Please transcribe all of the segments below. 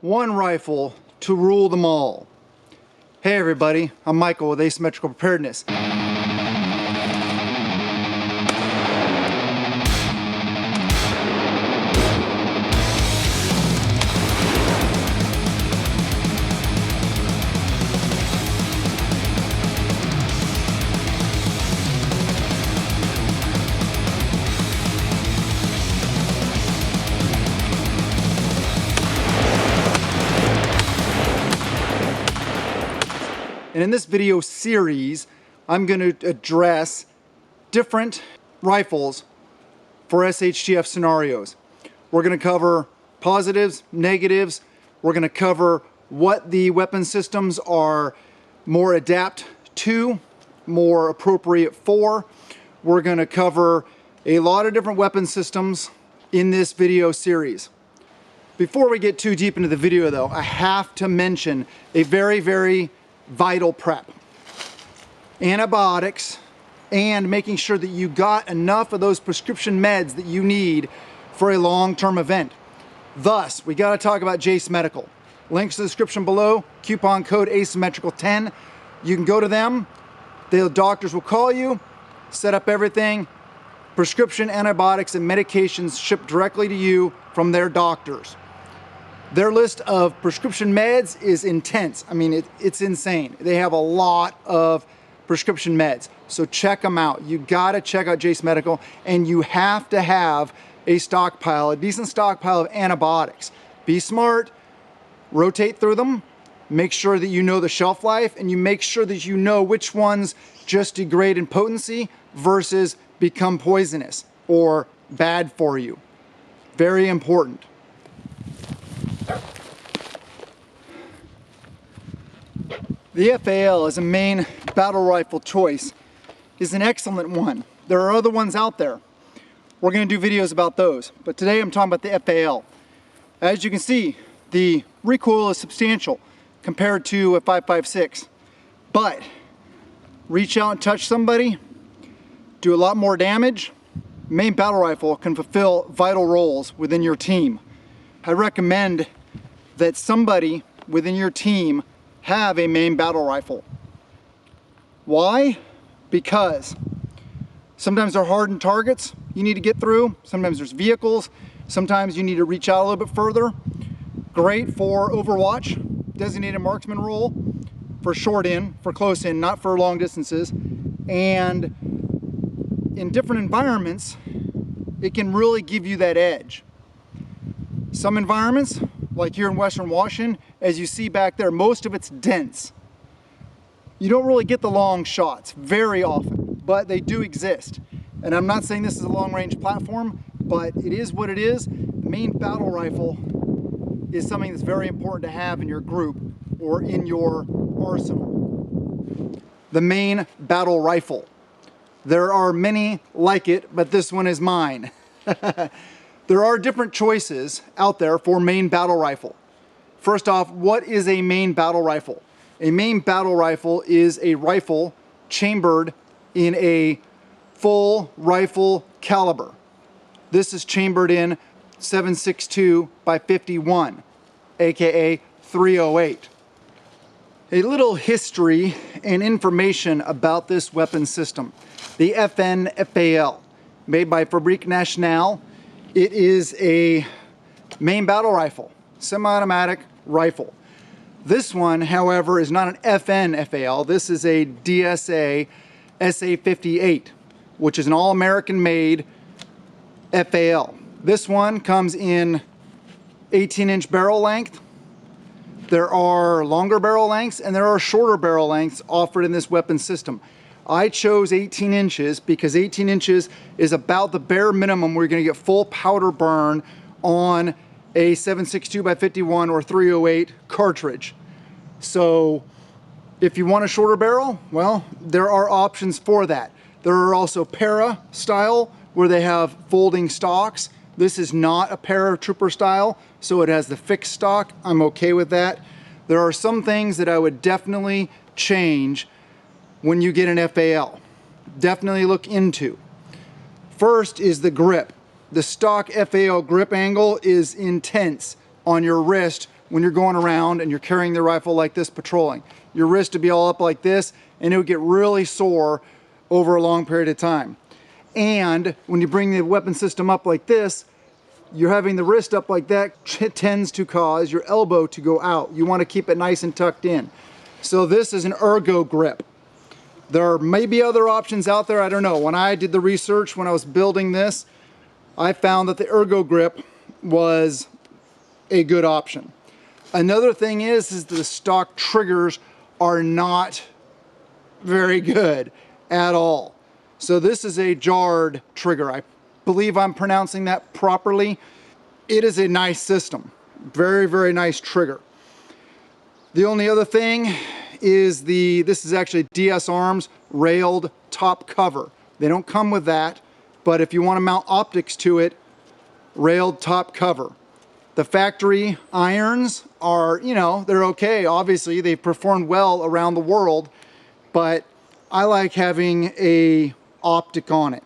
one rifle to rule them all. Hey everybody, I'm Michael with Asymmetrical Preparedness. And in this video series, I'm going to address different rifles for SHTF scenarios. We're going to cover positives, negatives. We're going to cover what the weapon systems are more adapt to, more appropriate for. We're going to cover a lot of different weapon systems in this video series. Before we get too deep into the video though, I have to mention a very vital prep. Antibiotics and making sure that you got enough of those prescription meds that you need for a long-term event. Thus, we got to talk about Jace Medical. Links to the description below, coupon code asymmetrical10. You can go to them, the doctors will call you, set up everything, prescription antibiotics and medications shipped directly to you from their doctors. Their list of prescription meds is intense. I mean, it's insane. They have a lot of prescription meds. So check them out. You gotta check out Jace Medical, and you have to have a stockpile, a decent stockpile of antibiotics. Be smart, rotate through them, make sure that you know the shelf life, and you make sure that you know which ones just degrade in potency versus become poisonous or bad for you. Very important. The FAL as a main battle rifle choice is an excellent one. There are other ones out there. We're going to do videos about those, but today I'm talking about the FAL. As you can see, the recoil is substantial compared to a 5.56, but reach out and touch somebody, do a lot more damage. Main battle rifle can fulfill vital roles within your team. I recommend that somebody within your team have a main battle rifle. Why? Because sometimes they're hardened targets you need to get through. Sometimes there's vehicles. Sometimes you need to reach out a little bit further. Great for Overwatch, designated marksman role, for short in, for close in, not for long distances. And in different environments, it can really give you that edge. Some environments, like here in Western Washington, as you see back there, most of it's dense. You don't really get the long shots very often, but they do exist. And I'm not saying this is a long-range platform, but it is what it is. Main battle rifle is something that's very important to have in your group or in your arsenal. The main battle rifle. There are many like it, but this one is mine. There are different choices out there for main battle rifle. First off, what is a main battle rifle? A main battle rifle is a rifle chambered in a full rifle caliber. This is chambered in 7.62 by 51, aka 308. A little history and information about this weapon system. The FN-FAL, made by Fabrique Nationale. It is a main battle rifle, semi-automatic rifle. This one, however, is not an FN-FAL. This is a DSA SA58, which is an all-American made FAL. This one comes in 18-inch barrel length. There are longer barrel lengths and there are shorter barrel lengths offered in this weapon system. I chose 18 inches because 18 inches is about the bare minimum where you're going to get full powder burn on a 7.62 by 51 or 308 cartridge. So if you want a shorter barrel, well, there are options for that. There are also para style where they have folding stocks. This is not a paratrooper style, so it has the fixed stock. I'm okay with that. There are some things that I would definitely change when you get an FAL. Definitely look into. First is the grip. The stock FAL grip angle is intense on your wrist when you're going around and you're carrying the rifle like this patrolling. Your wrist would be all up like this, and it would get really sore over a long period of time. And when you bring the weapon system up like this, you're having the wrist up like that, it tends to cause your elbow to go out. You want to keep it nice and tucked in. So this is an ergo grip. There may be other options out there, I don't know. When I did the research, when I was building this, I found that the ergo grip was a good option. Another thing is the stock triggers are not very good at all. So this is a jarred trigger. I believe I'm pronouncing that properly. It is a nice system. Very, very nice trigger. The only other thing is this is actually DS Arms railed top cover. They don't come with that, but if you want to mount optics to it, railed top cover. The factory irons are, you know, they're okay. Obviously, they've performed well around the world, but I like having a optic on it.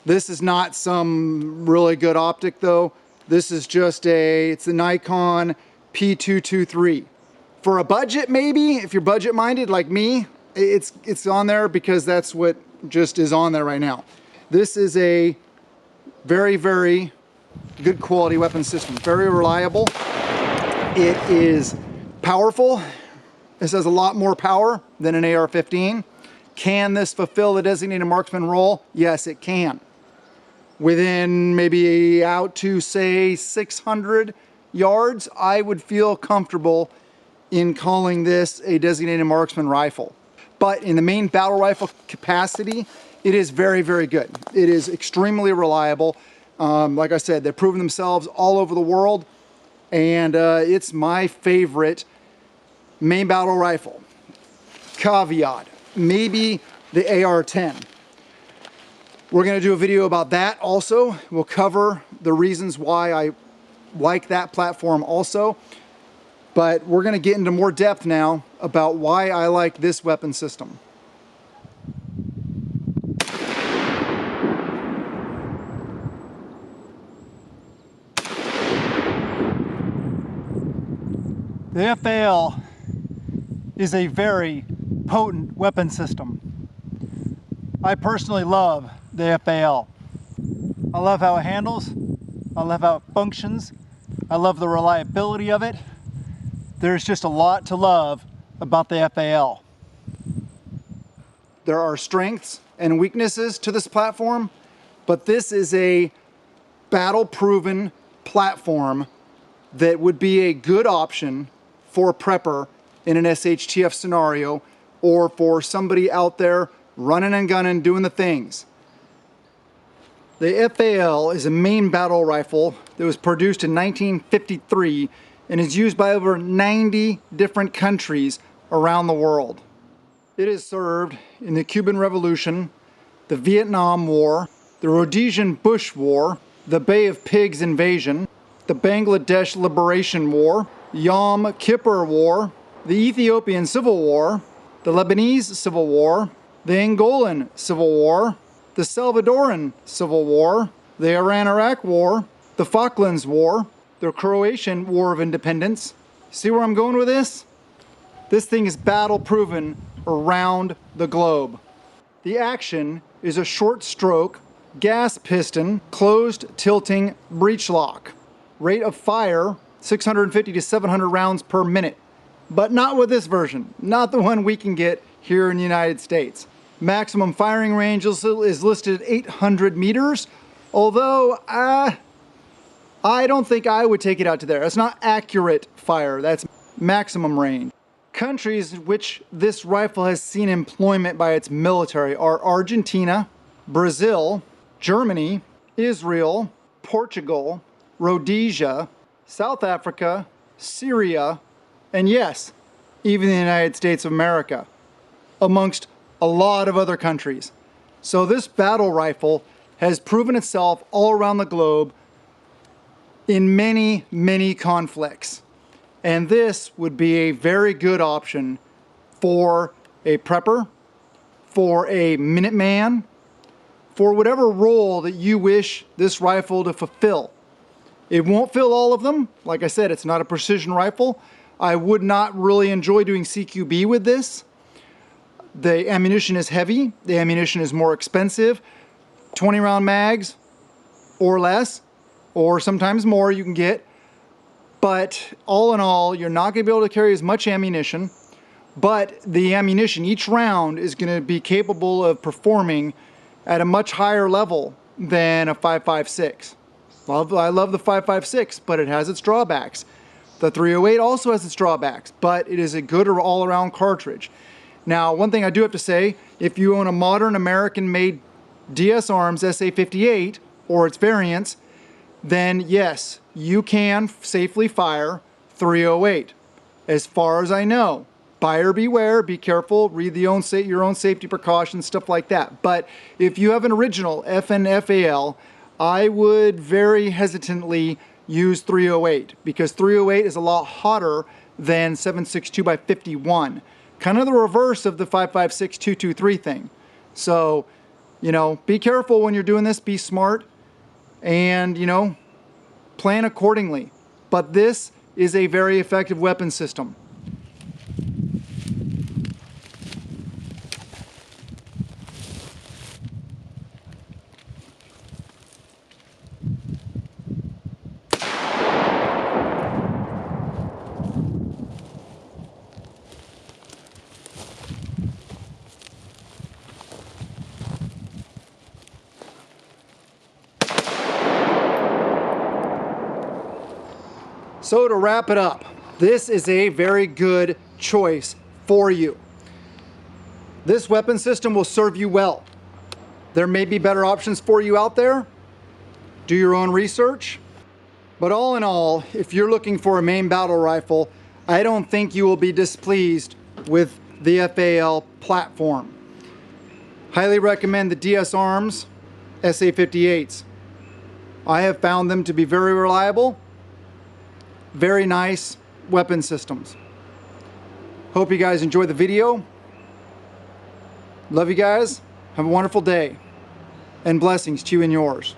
This is not some really good optic though. This is just it's the Nikon P223. For a budget, maybe, if you're budget minded like me, it's on there because that's what just is on there right now. This is a very, very good quality weapon system. Very reliable. It is powerful. This has a lot more power than an AR-15. Can this fulfill the designated marksman role? Yes, it can. Within maybe out to say 600 yards, I would feel comfortable in calling this a designated marksman rifle. But in the main battle rifle capacity, it is very, very good. It is extremely reliable. Like I said, they've proven themselves all over the world, and it's my favorite main battle rifle. Caveat, maybe the AR-10. We're gonna do a video about that also. We'll cover the reasons why I like that platform also. But we're gonna get into more depth now about why I like this weapon system. The FAL is a very potent weapon system. I personally love the FAL. I love how it handles. I love how it functions. I love the reliability of it. There's just a lot to love about the FAL. There are strengths and weaknesses to this platform, but this is a battle-proven platform that would be a good option for a prepper in an SHTF scenario, or for somebody out there running and gunning, doing the things. The FAL is a main battle rifle that was produced in 1953 and is used by over 90 different countries around the world. It has served in the Cuban Revolution, the Vietnam War, the Rhodesian Bush War, the Bay of Pigs invasion, the Bangladesh Liberation War, Yom Kippur War, the Ethiopian Civil War, the Lebanese Civil War, the Angolan Civil War, the Salvadoran Civil War, the Iran-Iraq War, the Falklands War, the Croatian War of Independence. See where I'm going with this? This thing is battle-proven around the globe. The action is a short stroke, gas piston, closed tilting breech lock. Rate of fire, 650 to 700 rounds per minute. But not with this version, not the one we can get here in the United States. Maximum firing range is listed at 800 meters, although I don't think I would take it out to there. That's not accurate fire, that's maximum range. Countries in which this rifle has seen employment by its military are Argentina, Brazil, Germany, Israel, Portugal, Rhodesia, South Africa, Syria, and yes, even the United States of America, amongst a lot of other countries. So this battle rifle has proven itself all around the globe in many, many conflicts. And this would be a very good option for a prepper, for a Minuteman, for whatever role that you wish this rifle to fulfill. It won't fill all of them. Like I said, it's not a precision rifle. I would not really enjoy doing CQB with this. The ammunition is heavy. The ammunition is more expensive. 20 round mags or less, or sometimes more you can get. But all in all, you're not going to be able to carry as much ammunition. But the ammunition, each round, is going to be capable of performing at a much higher level than a 5.56. I love the 5.56, but it has its drawbacks. The 308 also has its drawbacks, but it is a good all-around cartridge. Now, one thing I do have to say, if you own a modern American-made DS Arms SA58 or its variants, then yes, you can safely fire 308. As far as I know, buyer beware, be careful, read your own safety precautions, stuff like that. But if you have an original FN-FAL, I would very hesitantly use 308 because 308 is a lot hotter than 7.62 by 51. Kind of the reverse of the 5.56 223 thing. So, you know, be careful when you're doing this, be smart, and, you know, plan accordingly. But this is a very effective weapon system. So to wrap it up, this is a very good choice for you. This weapon system will serve you well. There may be better options for you out there. Do your own research. But all in all, if you're looking for a main battle rifle, I don't think you will be displeased with the FAL platform. Highly recommend the DS Arms SA58s. I have found them to be very reliable. Very nice weapon systems. Hope you guys enjoyed the video. Love you guys. Have a wonderful day. And blessings to you and yours.